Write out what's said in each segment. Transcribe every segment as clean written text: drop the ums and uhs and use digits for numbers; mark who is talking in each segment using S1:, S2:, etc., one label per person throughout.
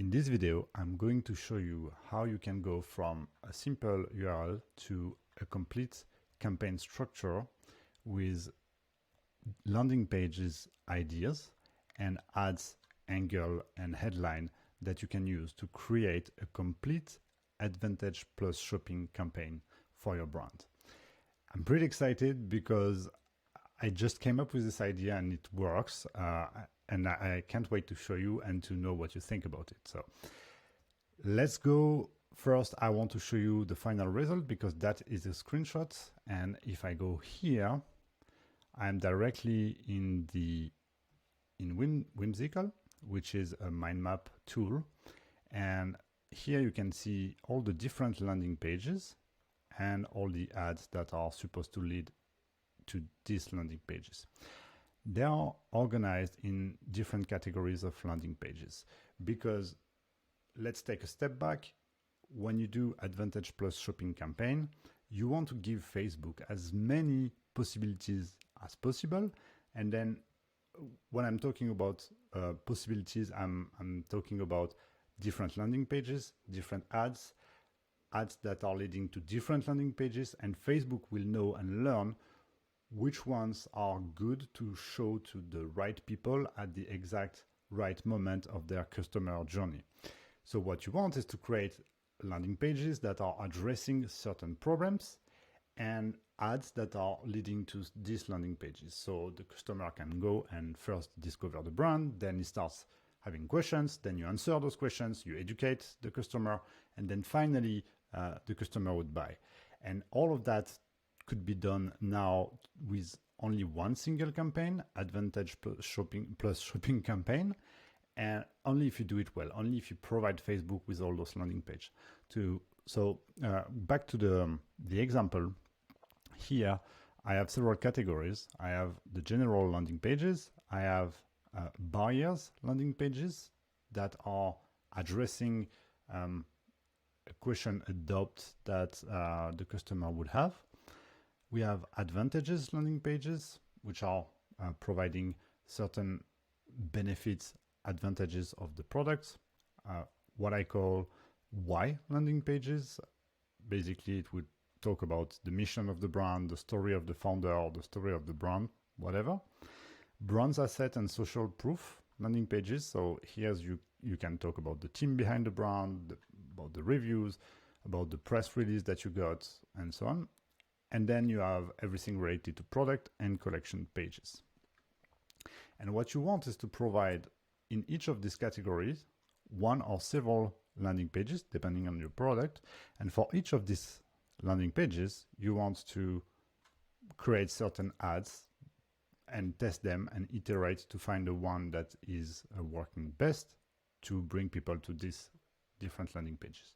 S1: In this video, I'm going to show you how you can go from a simple URL to a complete campaign structure with landing pages ideas and ads, angle, and headline that you can use to create a complete Advantage Plus shopping campaign for your brand. I'm pretty excited because I just came up with this idea and it works. And I can't wait to show you and to know what you think about it. So let's go. First, I want to show you the final result because that is a screenshot. And if I go here, I'm directly in Whimsical, which is a mind map tool. And here you can see all the different landing pages and all the ads that are supposed to lead to these landing pages. They are organized in different categories of landing pages because let's take a step back. When you do Advantage Plus shopping campaign, you want to give Facebook as many possibilities as possible. And then when I'm talking about possibilities, I'm talking about different landing pages, different ads that are leading to different landing pages, and Facebook will know and learn which ones are good to show to the right people at the exact right moment of their customer journey. So what you want is to create landing pages that are addressing certain problems and ads that are leading to these landing pages. So the customer can go and first discover the brand, then he starts having questions, then you answer those questions, you educate the customer, and then finally the customer would buy. And all of that could be done now with only one single campaign, Advantage Plus shopping campaign, and only if you do it well, only if you provide Facebook with all those landing pages. So back to the example, here I have several categories. I have the general landing pages, I have buyers landing pages that are addressing a question, a doubt that the customer would have. We have advantages landing pages, which are providing certain benefits, advantages of the products. What I call why landing pages. Basically, it would talk about the mission of the brand, the story of the founder, or the story of the brand, whatever. Brand asset and social proof landing pages. So here's you can talk about the team behind the brand, about the reviews, about the press release that you got, and so on. And then you have everything related to product and collection pages. And what you want is to provide in each of these categories one or several landing pages, depending on your product. And for each of these landing pages, you want to create certain ads and test them and iterate to find the one that is working best to bring people to these different landing pages.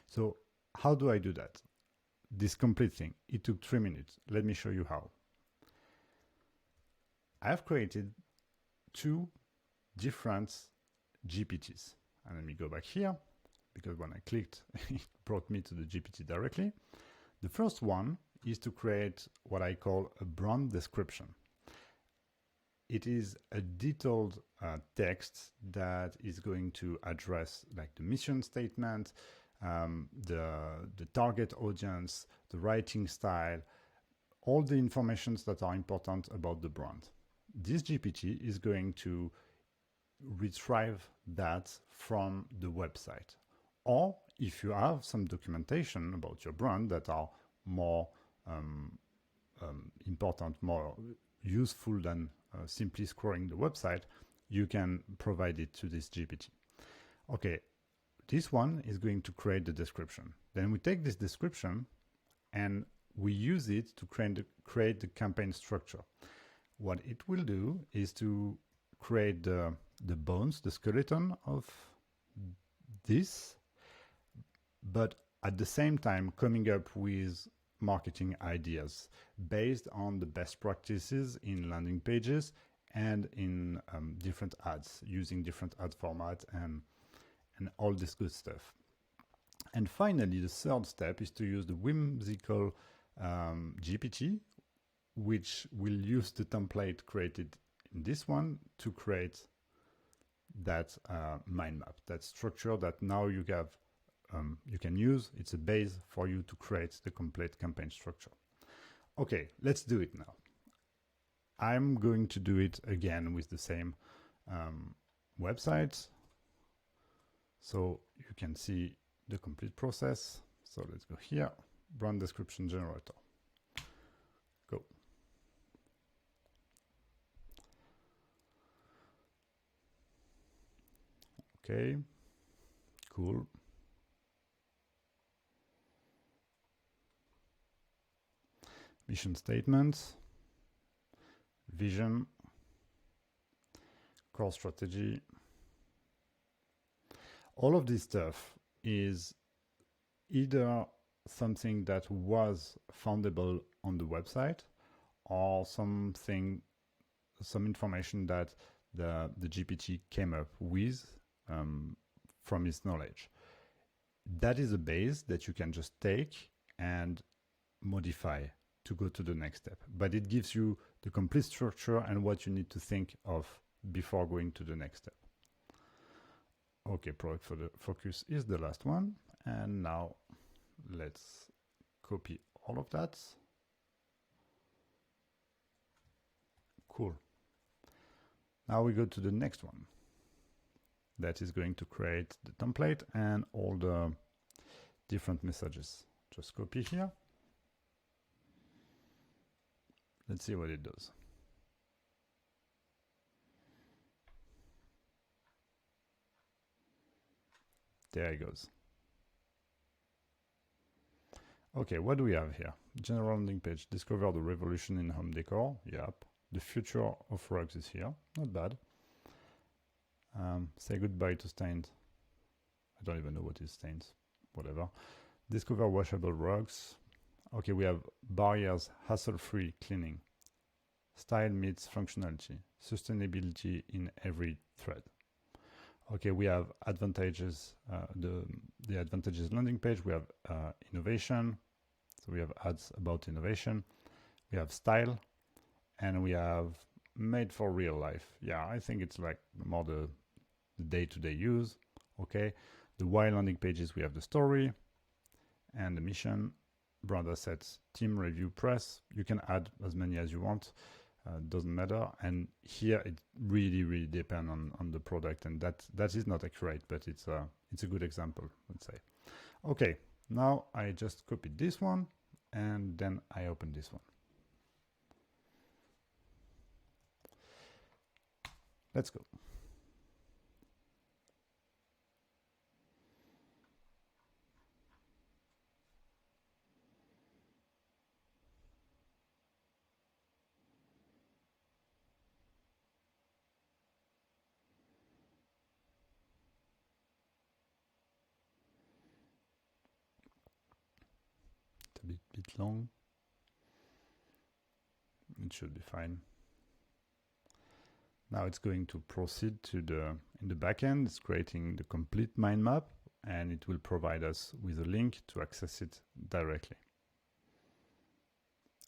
S1: So how do I do that? This complete thing, it took 3 minutes. Let me show you how. I have created 2 different GPTs. And let me go back here, because when I clicked, it brought me to the GPT directly. The first one is to create what I call a brand description. It is a detailed text that is going to address like the mission statement, the target audience, the writing style, all the informations that are important about the brand. This GPT is going to retrieve that from the website. Or if you have some documentation about your brand that are more important, more useful than simply scrolling the website, you can provide it to this GPT. Okay. This one is going to create the description. Then we take this description and we use it to create the campaign structure. What it will do is to create the bones, the skeleton of this, but at the same time coming up with marketing ideas based on the best practices in landing pages and in different ads, using different ad formats and all this good stuff. And finally, the third step is to use the Whimsical GPT, which will use the template created in this one to create that mind map, that structure that now you have, you can use. It's a base for you to create the complete campaign structure. Okay, let's do it now. I'm going to do it again with the same website, so you can see the complete process. So let's go here, brand description generator. Go. Okay, cool. Mission statements, vision, core strategy. All of this stuff is either something that was foundable on the website or some information that the GPT came up with from its knowledge. That is a base that you can just take and modify to go to the next step. But it gives you the complete structure and what you need to think of before going to the next step. Okay, product for the focus is the last one. And now let's copy all of that. Cool. Now we go to the next one. That is going to create the template and all the different messages. Just copy here. Let's see what it does. There it goes. Okay, what do we have here? General landing page. Discover the revolution in home decor. Yep. The future of rugs is here. Not bad. Say goodbye to stains. I don't even know what is stains. Whatever. Discover washable rugs. Okay, we have barriers, hassle-free cleaning. Style meets functionality. Sustainability in every thread. Okay, we have advantages, the advantages landing page. We have innovation. So we have ads about innovation. We have style. And we have made for real life. Yeah, I think it's like more the day-to-day use. Okay, the why landing pages, we have the story and the mission, brand assets, team review, press. You can add as many as you want. Doesn't matter. And here it really depends on the product, and that is not accurate, but it's a good example, let's say. Okay, now I just copied this one and then I open this one. Let's go. It's a bit long. It should be fine. Now it's going to proceed to in the backend. It's creating the complete mind map, and it will provide us with a link to access it directly.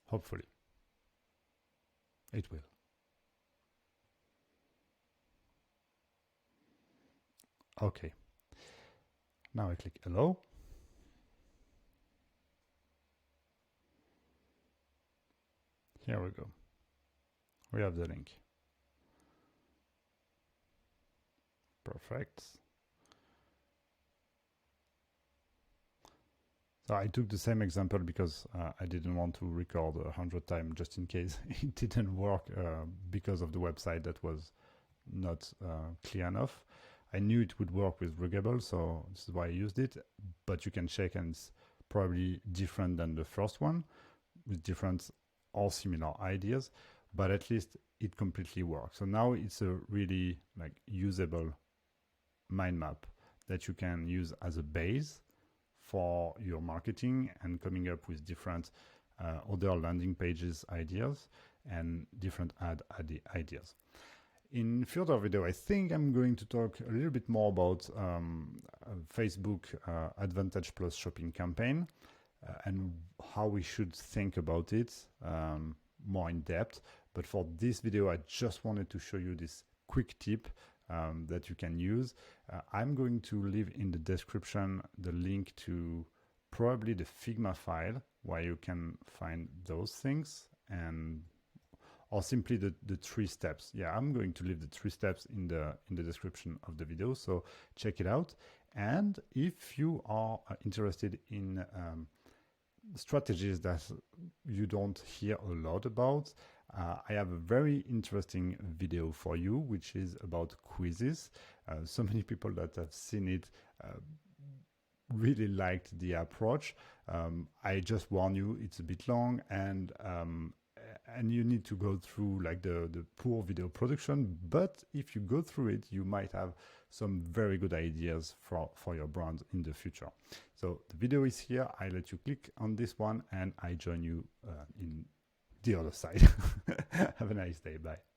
S1: Hopefully. It will. Okay. Now I click allow. Here we go. We have the link. Perfect. So I took the same example because I didn't want to record 100 times just in case it didn't work because of the website that was not clear enough. I knew it would work with Ruggable, so this is why I used it, but you can check and it's probably different than the first one with different or similar ideas, but at least it completely works. So now it's a really like usable mind map that you can use as a base for your marketing and coming up with different other landing pages ideas and different ad ideas. In further video, I think I'm going to talk a little bit more about Facebook Advantage Plus shopping campaign and how we should think about it more in depth. But for this video, I just wanted to show you this quick tip that you can use. I'm going to leave in the description the link to probably the Figma file where you can find those things, and or simply the 3 steps. Yeah, I'm going to leave the 3 steps in the description of the video, so check it out. And if you are interested in strategies that you don't hear a lot about, I have a very interesting video for you, which is about quizzes. So many people that have seen it really liked the approach. I just warn you, it's a bit long, and you need to go through like the poor video production, but if you go through it, you might have some very good ideas for your brand in the future. So the video is here. I let you click on this one, and I join you in the other side. Have a nice day. Bye.